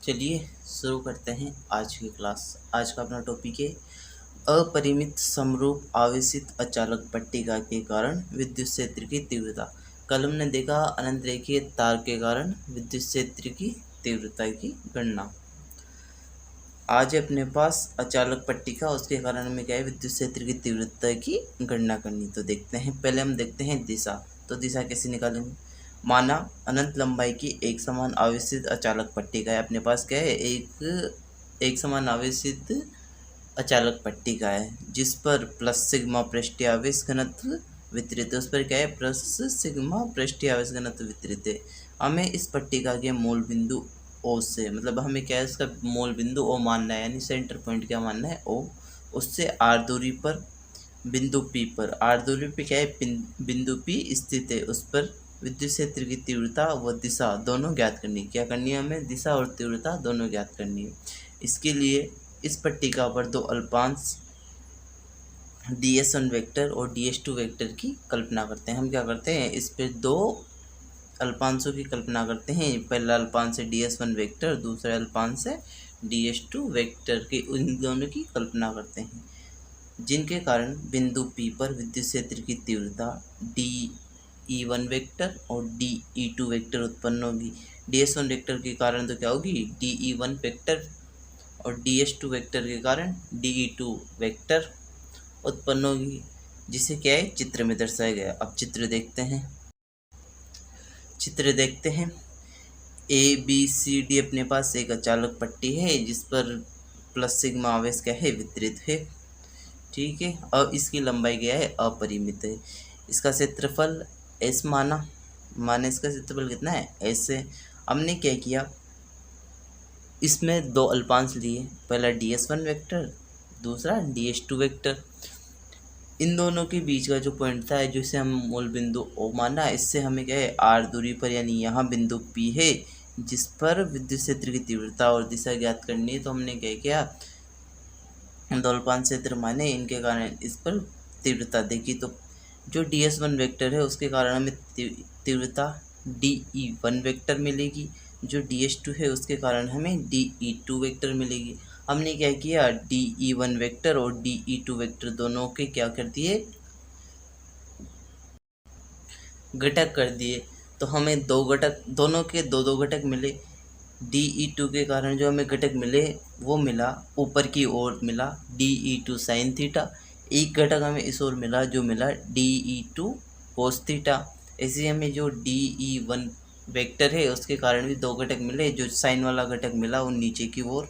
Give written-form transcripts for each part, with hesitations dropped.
चलिए शुरू करते हैं आज की क्लास। आज का अपना टॉपिक है अपरिमित समरूप आवेशित अचालक पट्टिका के कारण विद्युत क्षेत्र की तीव्रता। कल हमने देखा अनंत रेखीय तार के कारण विद्युत क्षेत्र की तीव्रता की गणना। आज अपने पास अचालक पट्टिका, उसके कारण हमें क्या है विद्युत क्षेत्र की तीव्रता की गणना करनी। तो देखते हैं, पहले हम देखते हैं दिशा। तो दिशा कैसे निकालेंगे। माना अनंत लंबाई की एक समान आवेशित अचालक पट्टिका है। अपने पास क्या है एक समान आवेशित अचालक पट्टिका है जिस पर प्लस सिग्मा पृष्ठीय आवेश घनत्व वितरित है। उस पर क्या है प्लस सिग्मा पृष्ठीय आवेश घनत्व वितरित है। हमें इस पट्टिका के मूल बिंदु ओ से, मतलब हमें क्या है इसका मूल बिंदु ओ मानना है, यानी सेंटर पॉइंट क्या मानना है ओ। उससे आर दूरी पर बिंदु पी पर, आर दूरी पे क्या है बिंदु पी स्थित है, उस पर विद्युत क्षेत्र की तीव्रता व दिशा दोनों ज्ञात करनी है। क्या करनी है हमें, दिशा और तीव्रता दोनों ज्ञात करनी है। इसके लिए इस पट्टिका पर दो अल्पांश ds1 वेक्टर और ds2 वेक्टर की कल्पना करते हैं। हम क्या करते हैं, इस पर दो अल्पांशों की कल्पना करते हैं। पहला अल्पांश है ds1 वेक्टर, दूसरा अल्पांश है ds2 वेक्टर के, उन दोनों की कल्पना करते हैं जिनके कारण बिंदु P पर विद्युत क्षेत्र की तीव्रता dE1 वेक्टर और dE2 वेक्टर उत्पन्न होगी। ds1 वेक्टर के कारण तो क्या होगी dE1 वेक्टर और ds2 वेक्टर के कारण dE2 वेक्टर उत्पन्न होगी, जिसे क्या है चित्र में दर्शाया गया। अब चित्र देखते हैं। ABCD अपने पास एक अचालक पट्टी है जिस पर प्लस सिग्मा आवेश क्या है वितरित है, ठीक है। और इसकी लंबाई क्या है अपरिमित है। इसका क्षेत्रफल S माना इसका क्षेत्रफल कितना है S है। हमने क्या किया, इसमें दो अल्पांश लिए, पहला ds1 वेक्टर, दूसरा ds2 वेक्टर। इन दोनों के बीच का जो पॉइंट था जिसे हम मूल बिंदु O माना, इससे हमें क्या है r दूरी पर, यानी यहाँ बिंदु P है जिस पर विद्युत क्षेत्र की तीव्रता और दिशा ज्ञात करनी है। तो हमने क्या किया, दो अल्पांश क्षेत्र माने, इनके कारण इस पर तीव्रता देखी। तो जो ds1 वेक्टर है उसके कारण हमें तीव्रता dE1 वेक्टर मिलेगी, जो ds2 है उसके कारण हमें dE2 वेक्टर मिलेगी। हमने क्या किया, dE1 वेक्टर और dE2 वेक्टर दोनों के क्या कर दिए, घटक कर दिए। तो हमें दो घटक, दोनों के दो दो घटक मिले। dE2 के कारण जो हमें घटक मिले वो मिला ऊपर की ओर मिला dE2 साइन थीटा। एक घटक हमें इस ओर मिला जो मिला dE2 कोस थीटा। ऐसे हमें जो dE1 वेक्टर है उसके कारण भी दो घटक मिले। जो साइन वाला घटक मिला वो नीचे की ओर,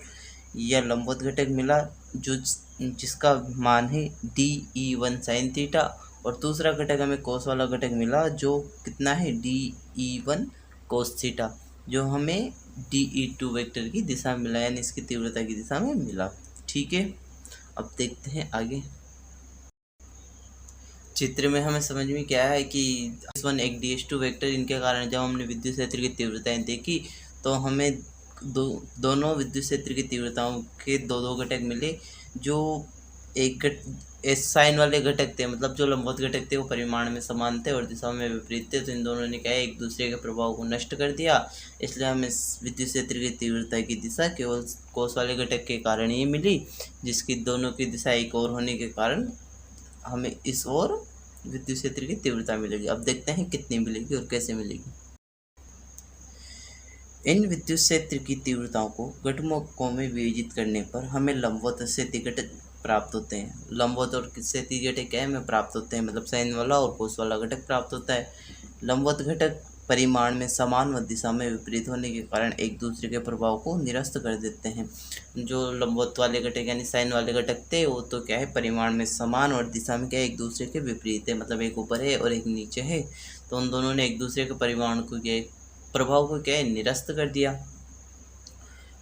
या लंबवत घटक मिला जो जिसका मान है dE1 साइन थीटा, और दूसरा घटक हमें कोस वाला घटक मिला जो कितना है dE1 कोस थीटा, जो हमें dE2 वेक्टर की दिशा में मिला, यानी इसकी तीव्रता की दिशा में मिला, ठीक है। अब देखते हैं आगे। चित्र में हमें समझ में क्या है कि ds1 एक ds2 वेक्टर, इनके कारण जब हमने विद्युत क्षेत्र की तीव्रताएं देखी तो हमें दोनों विद्युत क्षेत्र की तीव्रताओं के दो दो घटक मिले। जो एक साइन वाले घटक थे, मतलब जो लंबवत घटक थे वो परिमाण में समान थे और दिशा में विपरीत थे। तो इन दोनों ने क्या है एक दूसरे के प्रभाव को नष्ट कर दिया, इसलिए हमें विद्युत क्षेत्र की तीव्रता की दिशा केवल कोस वाले घटक के कारण ही मिली, जिसकी दोनों की दिशा एक और होने के कारण हमें इस ओर विद्युत क्षेत्र की तीव्रता मिलेगी। अब देखते हैं कितनी मिलेगी और कैसे मिलेगी। इन विद्युत क्षेत्र की तीव्रताओं को घटकों में विभाजित करने पर हमें लंबवत स्थैतिक घटक प्राप्त होते हैं। लंबवत और स्थैतिक घटक क्या है हमें प्राप्त होते हैं, मतलब साइन वाला और कोस वाला घटक प्राप्त होता है। लंबवत घटक परिमाण में समान व दिशा में विपरीत होने के कारण एक दूसरे के प्रभाव को निरस्त कर देते हैं। जो लंबवत वाले घटक यानी साइन वाले घटक थे वो तो क्या है परिमाण में समान और दिशा में क्या है एक दूसरे के विपरीत है, मतलब एक ऊपर है और एक नीचे है। तो उन दोनों ने एक दूसरे के परिमाण को क्या प्रभाव को क्या है निरस्त कर दिया।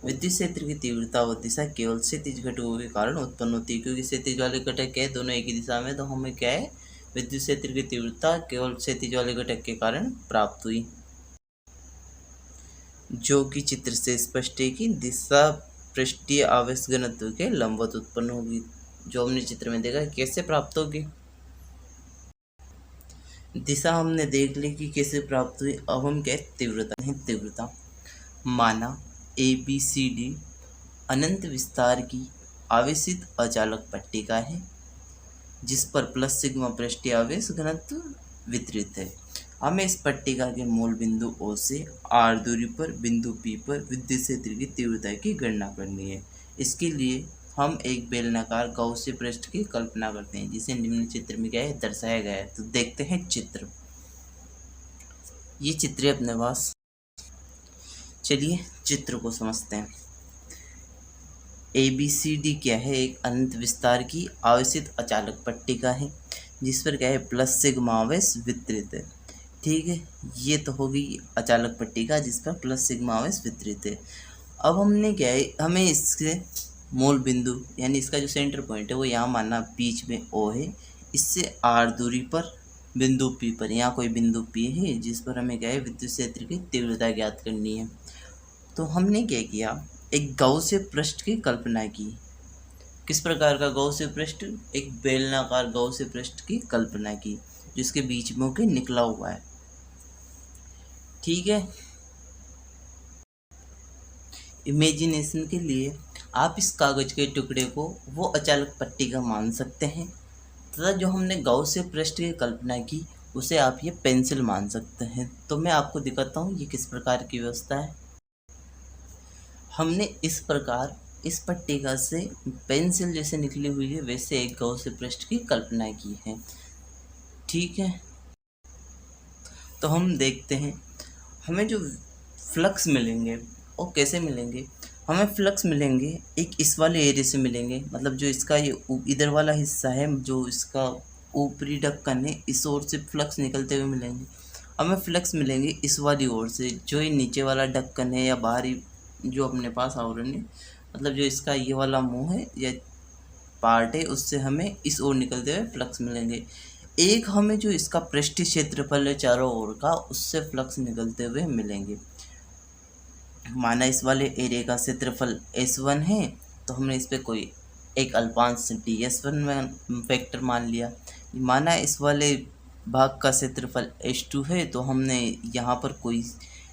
विद्युत क्षेत्र की तीव्रता व दिशा केवल क्षैतिज घटकों के कारण उत्पन्न होती है, क्योंकि क्षैतिज वाले घटक क्या है दोनों एक ही दिशा में, तो हमें क्या है विद्युत क्षेत्र की तीव्रता केवल क्षैतिज वाले घटक के कारण प्राप्त हुई, जो कि चित्र से स्पष्ट है कि दिशा पृष्ठीय आवेश घनत्व के लंबवत उत्पन्न होगी। जो हमने चित्र में देखा कैसे प्राप्त होगी, दिशा हमने देख ली कि कैसे प्राप्त हुई। अब हम क्या तीव्रता माना ABCD अनंत विस्तार की आवेशित अचालक पट्टिका है जिस पर प्लस सिग्मा पृष्ठीय आवेश घनत्व वितरित है। हमें इस पट्टिका के मूल बिंदु O से r दूरी पर बिंदु P पर विद्युत क्षेत्र की तीव्रता की गणना करनी है। इसके लिए हम एक बेलनाकार गॉसियन पृष्ठ की कल्पना करते हैं जिसे निम्न चित्र में क्या है दर्शाया गया है। तो देखते हैं चित्र। ये चित्र है अपने पास। चलिए चित्र को समझते हैं। ABCD क्या है? एक अनंत विस्तार की आवेशित अचालक पट्टिका है जिस पर क्या है प्लस सिग्मा आवेश वितरित है। ठीक है, ये तो होगी अचालक पट्टिका जिस पर प्लस सिग्मा आवेश वितरित है। अब हमने क्या है, हमें इसके मूल बिंदु यानी इसका जो सेंटर पॉइंट है वो यहाँ मानना बीच में O है। इससे r दूरी पर बिंदु P पर, यहाँ कोई बिंदु P है जिस पर हमें क्या है विद्युत क्षेत्र की तीव्रता ज्ञात करनी है। तो हमने क्या किया, एक गॉसियन पृष्ठ की कल्पना की। किस प्रकार का गॉसियन पृष्ठ? एक बेलनाकार गॉसियन पृष्ठ की कल्पना की जिसके बीच में होकर निकला हुआ है। ठीक है, इमेजिनेशन के लिए आप इस कागज के टुकड़े को वो अचालक पट्टिका मान सकते हैं तथा जो हमने गॉसियन पृष्ठ की कल्पना की उसे आप ये पेंसिल मान सकते हैं। तो मैं आपको दिखाता हूँ ये किस प्रकार की व्यवस्था है। हमने इस प्रकार इस पट्टिका से पेंसिल जैसे निकली हुई है वैसे एक गॉसियन पृष्ठ की कल्पना की है। ठीक है, तो हम देखते हैं हमें जो फ्लक्स मिलेंगे वो कैसे मिलेंगे। हमें फ्लक्स मिलेंगे एक इस वाले एरिया से मिलेंगे, मतलब जो इसका ये इधर वाला हिस्सा है जो इसका ऊपरी ढक्कन है इस ओर से फ्लक्स निकलते हुए मिलेंगे। हमें फ्लक्स मिलेंगे इस वाली ओर से जो ये नीचे वाला ढक्कन है या बाहरी जो अपने पास आवरण है, मतलब जो इसका ये वाला मुंह है या पार्ट है उससे हमें इस ओर निकलते हुए फ्लक्स मिलेंगे। एक हमें जो इसका पृष्ठीय क्षेत्रफल है चारों ओर का उससे फ्लक्स निकलते हुए मिलेंगे। माना इस वाले एरिया का क्षेत्रफल S1 है तो हमने इस पर कोई एक अल्पांश ds1 वेक्टर मान लिया। माना इस वाले भाग का क्षेत्रफल S2 है तो हमने यहाँ पर कोई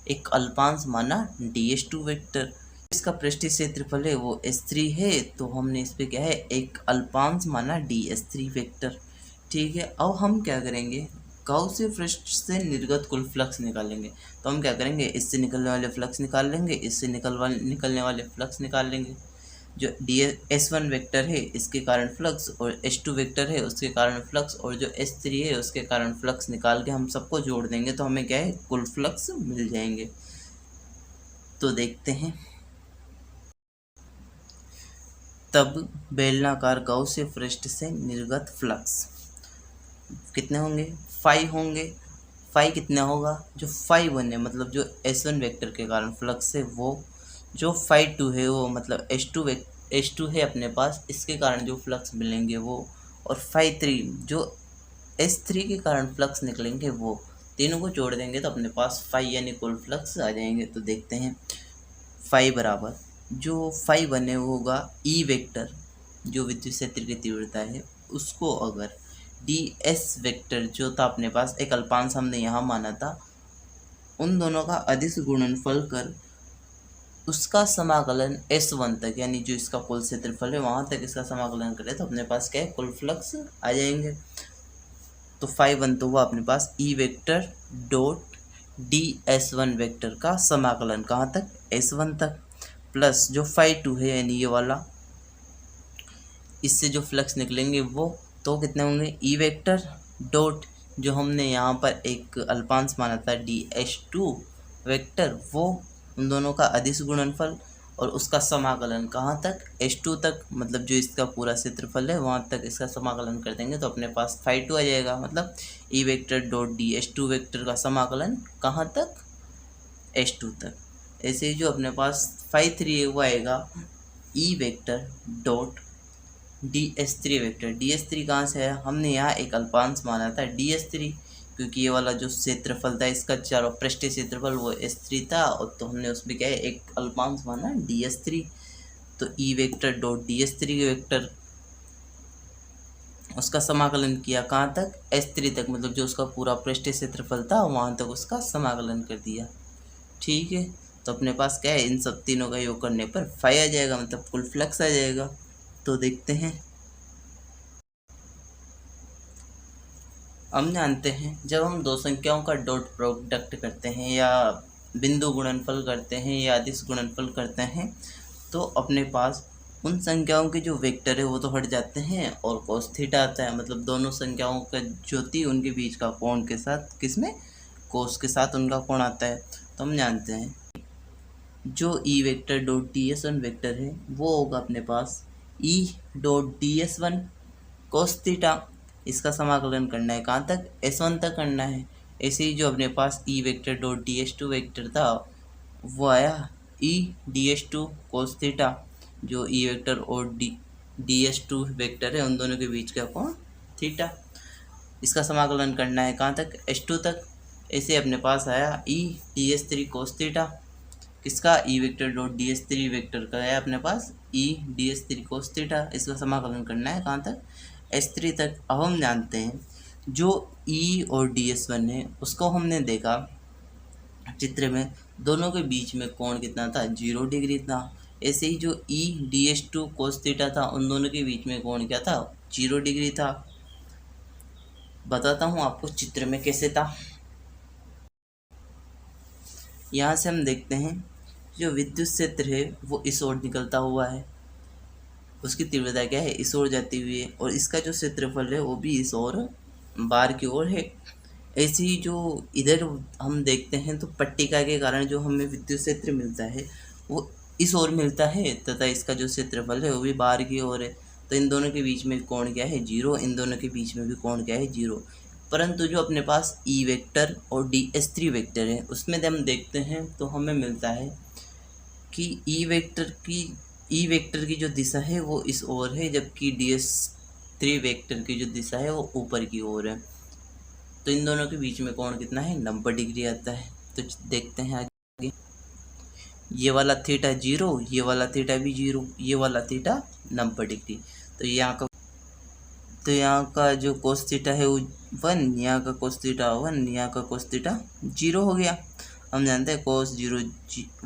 एक अल्पांश माना ds2 वेक्टर। इसका पृष्ठीय क्षेत्रफल है वो S3 है तो हमने इस पर क्या है एक अल्पांश माना ds3 वेक्टर। ठीक है, अब हम क्या करेंगे, गॉसियन पृष्ठ से निर्गत कुल फ्लक्स निकालेंगे। तो हम क्या करेंगे, इससे निकलने वाले फ्लक्स निकाल लेंगे, इससे निकलने वाले फ्लक्स निकाल लेंगे। जो S1 वेक्टर है इसके कारण फ्लक्स और S2 वेक्टर है उसके कारण फ्लक्स और जो S3 है उसके कारण फ्लक्स निकाल के हम सबको जोड़ देंगे तो हमें क्या है कुल फ्लक्स मिल जाएंगे। तो देखते हैं, तब बेलनाकार गॉसियन पृष्ठ से निर्गत फ्लक्स कितने होंगे, 5 होंगे। 5 कितना होगा, जो 5 है मतलब जो S1 वेक्टर के कारण फ्लक्स है वो, जो 5 है वो मतलब S2 है अपने पास इसके कारण जो फ्लक्स मिलेंगे वो, और 5 जो S3 के कारण फ्लक्स निकलेंगे वो, तीनों को जोड़ देंगे तो अपने पास 5 यानी कुल फ्लक्स आ जाएंगे। तो देखते हैं 5 बराबर जो 5 बने वो होगा E वेक्टर जो विद्युत क्षेत्र की तीव्रता है उसको अगर ds वेक्टर जो था अपने पास एक अल्पांश हमने यहाँ माना था उन दोनों का अदिश गुणनफल कर उसका समाकलन S1 तक यानी जो इसका कुल क्षेत्रफल है वहाँ तक इसका समाकलन करें तो अपने पास क्या है कुल फ्लक्स आ जाएंगे। तो 5 तो हुआ अपने पास E vector dot ds1 vector का समाकलन कहाँ तक, S1 तक, प्लस जो 5 है यानी ये वाला इससे जो फ्लक्स निकलेंगे वो तो कितने होंगे E वेक्टर डॉट जो हमने यहाँ पर एक अल्पांश माना था ds2 वेक्टर वो उन दोनों का अदिश गुणनफल और उसका समाकलन कहाँ तक, S2 तक, मतलब जो इसका पूरा क्षेत्रफल है वहाँ तक इसका समाकलन कर देंगे तो अपने पास 5 आ जाएगा। मतलब E vector dot ds2 vector का समाकलन कहाँ तक, S2 तक। ऐसे ही जो अपने पास 5 है वो आएगा E vector dot ds3 vector. ds3 कहाँ से है, हमने यहाँ एक अल्पांश माना था ds3 क्योंकि ये वाला जो क्षेत्रफल था इसका चारों पृष्ठीय क्षेत्रफल वो S3 था और तो हमने उसमें क्या है एक अल्पांश माना ds3। तो E vector dot ds3 vector उसका समाकलन किया कहाँ तक, S3 तक, मतलब जो उसका पूरा पृष्ठीय क्षेत्रफल था वहाँ तक उसका समाकलन कर दिया। ठीक है, तो अपने पास क्या है, इन सब तीनों का योग करने पर 5 आ जाएगा, मतलब कुल फ्लक्स आ जाएगा। तो देखते हैं। हम जानते हैं जब हम दो संख्याओं का डॉट प्रोडक्ट करते हैं या बिंदु गुणनफल करते हैं या अदिश गुणनफल करते हैं, तो अपने पास उन संख्याओं के जो वेक्टर है वो तो हट जाते हैं और cos थीटा आता है, मतलब दोनों संख्याओं का जो थी उनके बीच का कोण के साथ किसमें, cos के साथ उनका कोण आता है। तो हम जानते हैं जो E vector dot d s one vector है वो होगा अपने पास E dot d s one cos theta. इसका समाकलन करना है कहाँ तक, S1 तक करना है। ऐसे ही जो अपने पास E vector dot d s two vector था वो आया E d s two cos theta. जो ई वेक्टर और डी एस टू वेक्टर है उन दोनों के बीच का कोण थीटा। इसका समाकलन करना है कहाँ तक, S2 तक। ऐसे अपने पास आया E d s three cos theta. किसका, E vector dot d s three vector का है अपने पास E d s three cos theta. इसका समाकलन करना है कहाँ तक, S3 तक। अब हम जानते हैं जो E और DS1 है उसको हमने देखा चित्र में, दोनों के बीच में कोण कितना था, 0 डिग्री था। ऐसे ही जो EDS2 कोस थीटा था उन दोनों के बीच में कोण क्या था, 0 डिग्री था। बताता हूँ आपको चित्र में कैसे था। यहाँ से हम देखते हैं जो विद्युत क्षेत्र है वो इस ओर निकलता हुआ है, उसकी तीव्रता क्या है, इस ओर जाती हुई है, और इसका जो क्षेत्रफल है वो भी इस ओर बाहर की ओर है। ऐसे ही जो इधर हम देखते हैं तो पट्टिका के कारण जो हमें विद्युत क्षेत्र मिलता है वो इस ओर मिलता है तथा इसका जो क्षेत्रफल है वो भी बाहर की ओर है। तो इन दोनों के बीच में कोण क्या है, 0। इन दोनों के बीच में भी कोण क्या है, 0। परंतु जो अपने पास ई वेक्टर और DS3 वेक्टर है उसमें जब हम देखते हैं तो हमें मिलता है कि ई वेक्टर की जो दिशा है वो इस ओर है, जबकि DS3 वेक्टर की जो दिशा है वो ऊपर की ओर है। तो इन दोनों के बीच में कोण कितना है, 90 डिग्री आता है। तो देखते हैं आगे। ये वाला थीटा 0, ये वाला थीटा भी 0, ये वाला थीटा 90 डिग्री। तो यहाँ का जो कोस थीटा है वो 1, यहाँ का कोस थीटा 1, यहाँ का कोस थीटा 0 हो गया। हम जानते हैं कोस 0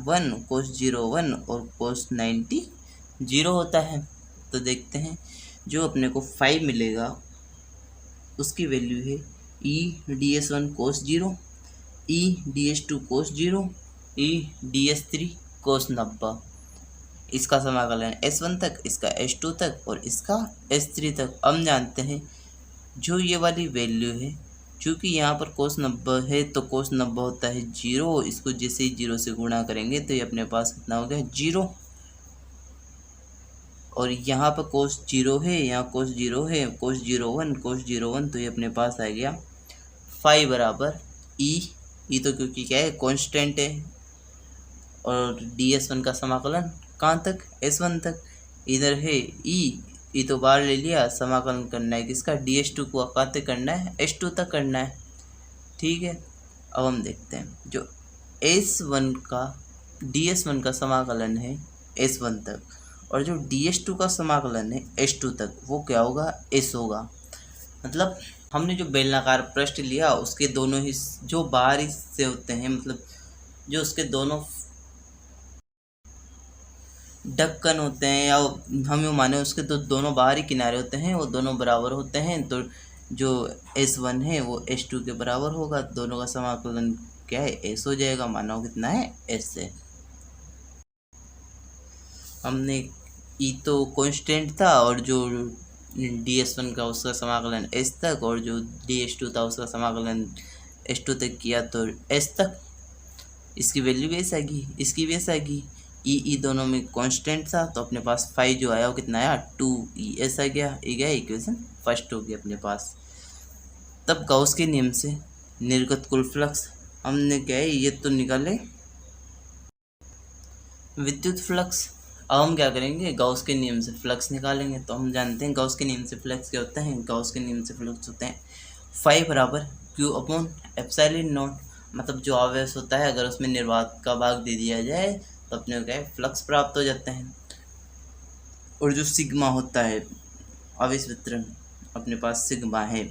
1, कोस 0 1 और कोस 90 0 होता है। तो देखते हैं जो अपने को 5 मिलेगा उसकी वैल्यू है E d s one cos 0, E d s two cos 0, E d s three cos 90। इसका समाकलन S1 तक, इसका S2 तक और इसका S3 तक। हम जानते हैं जो ये वाली वैल्यू है, चूँकि यहाँ पर कोस 90 है तो कोस 90 होता है 0। इसको जैसे ही 0 से गुणा करेंगे तो ये अपने पास कितना हो गया, 0। और यहाँ पर कोस 0 है, यहाँ कोस 0 है, कोस 01 कोस 01, तो ये अपने पास आ गया 5 बराबर ई तो क्योंकि क्या है, कांस्टेंट है। और DS1 का समाकलन कहाँ तक, S1 तक। इधर है ई तो बाहर ले लिया, समाकलन करना है किसका, DS2 को कहाँ तक करना है, S2 तक करना है। ठीक है। अब हम देखते हैं जो S1 का DS1 का समाकलन है S1 तक और जो DS2 का समाकलन है S2 तक, वो क्या होगा, S होगा। मतलब हमने जो बेलनाकार पृष्ठ लिया उसके दोनों हिस्से जो बाहरी हिस्से होते हैं, मतलब जो उसके दोनों ढक्कन होते हैं या हम यूँ माने उसके दोनों बाहरी किनारे होते हैं वो दोनों बराबर होते हैं। तो जो S1 है वो S2 के बराबर होगा। दोनों का समाकलन क्या है, S हो जाएगा। माना कितना है, S है। हमने ई तो कांस्टेंट था और जो DS1 का उसका समाकलन S तक और जो DS2 था उसका समाकलन S2 तक किया तो S तक। इसकी वैल्यू भी ऐसा आएगी, इसकी भी ऐसा आएगी। ई दोनों में कांस्टेंट था तो अपने पास 5 जो आया वो कितना आया, 2ES आ गया। ये गया इक्वेशन फर्स्ट होगी अपने पास। तब गाउस के नियम से निर्गत कुल फ्लक्स हमने क्या है, ये तो निकाले विद्युत फ्लक्स। अब हम क्या करेंगे, गाउस के नियम से फ्लक्स निकालेंगे। तो हम जानते हैं गाउस के नियम से फ्लक्स क्या होता है, गाउस के नियम से फ्लक्स होते हैं 5 बराबर Q अपॉन एप्सिलॉन नॉट। मतलब जो आवेश होता है अगर उसमें निर्वात का भाग दे दिया जाए तो अपने को क्या है, फ्लक्स प्राप्त हो जाते हैं। और जो सिग्मा होता है आवेश वितरण, अपने पास सिग्मा है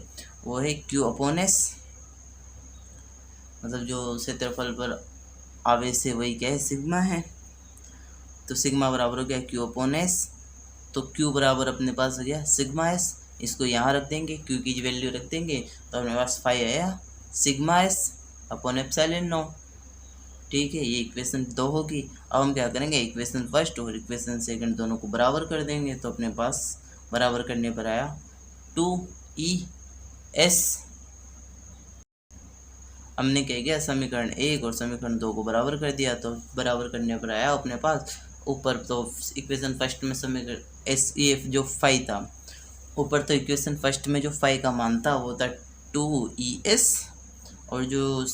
वो है Q अपॉन S। मतलब जो क्षेत्रफल पर आवेश है वही क्या है, सिग्मा है। तो सिग्मा बराबर हो गया क्यू अपॉन एस। तो क्यू बराबर अपने पास हो गया सिग्मा एस। इसको यहाँ रख देंगे, क्यू की वैल्यू रख देंगे तो अपने पास 5 आया sigma S upon epsilon not. ठीक है, ये इक्वेशन 2 होगी। अब हम क्या करेंगे, इक्वेशन फर्स्ट और इक्वेशन सेकंड दोनों को बराबर कर देंगे। तो अपने पास बराबर करने पर आया 2ES। हमने क्या किया, समीकरण 1 और समीकरण 2 को बराबर कर दिया। तो बराबर करने पर आया अपने पास ऊपर तो इक्वेशन फर्स्ट में समीकरण एस ई एफ जो 5 था, ऊपर तो इक्वेशन फर्स्ट में जो 5 का मान था वो था 2ES, और जो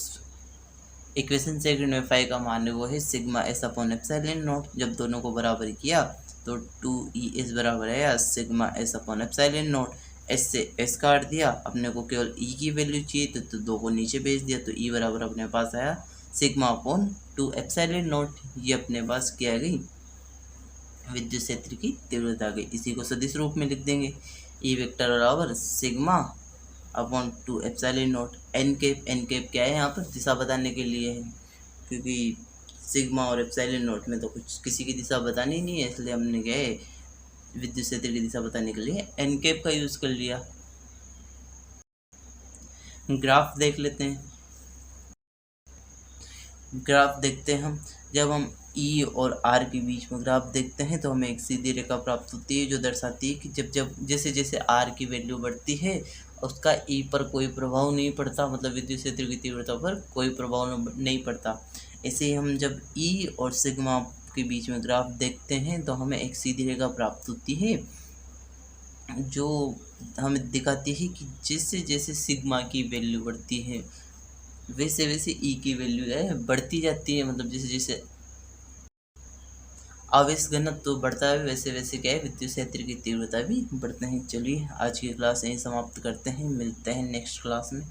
इक्वेशन सेकंड में 5 का मान है वो है sigma S upon epsilon not. जब दोनों को बराबर किया तो 2ES बराबर है sigma S upon epsilon not. S से एस काट दिया, अपने को केवल ई की वैल्यू चाहिए तो 2 को नीचे भेज दिया। तो ई बराबर अपने पास आया सिग्मा अपॉन 2 एप्सिलॉन नॉट। ये अपने पास क्या आ गई, विद्युत क्षेत्र की तीव्रता आ गई। इसी को सदिश रूप में लिख देंगे, ई वेक्टर बराबर sigma upon 2 epsilon naught. N cap क्या है यहाँ पर, दिशा बताने के लिए है, क्योंकि सिग्मा और एप्सिलॉन नॉट में तो कुछ किसी की दिशा बतानी नहीं है, इसलिए हमने क्या है विद्युत क्षेत्र की दिशा बताने के लिए एन कैप का यूज़ कर लिया। ग्राफ देख लेते हैं। ग्राफ देखते हैं हम, जब हम ई और आर के बीच में ग्राफ देखते हैं तो हमें एक सीधी रेखा प्राप्त होती है जो दर्शाती है कि जब जैसे जैसे आर की वैल्यू बढ़ती है उसका ई पर कोई प्रभाव नहीं पड़ता, मतलब विद्युत क्षेत्र की तीव्रता पर कोई प्रभाव नहीं पड़ता। ऐसे ही हम जब ई और सिग्मा के बीच में ग्राफ देखते हैं तो हमें एक सीधी रेखा प्राप्त होती है जो हमें दिखाती है कि जैसे जैसे सिग्मा की वैल्यू बढ़ती है वैसे वैसे ई की वैल्यू है बढ़ती जाती है, मतलब जैसे जैसे आवेश घनत्व तो बढ़ता है वैसे वैसे क्या है विद्युत क्षेत्र की तीव्रता भी बढ़ते हैं। चलिए आज की क्लास यहीं समाप्त करते हैं, मिलते हैं नेक्स्ट क्लास में।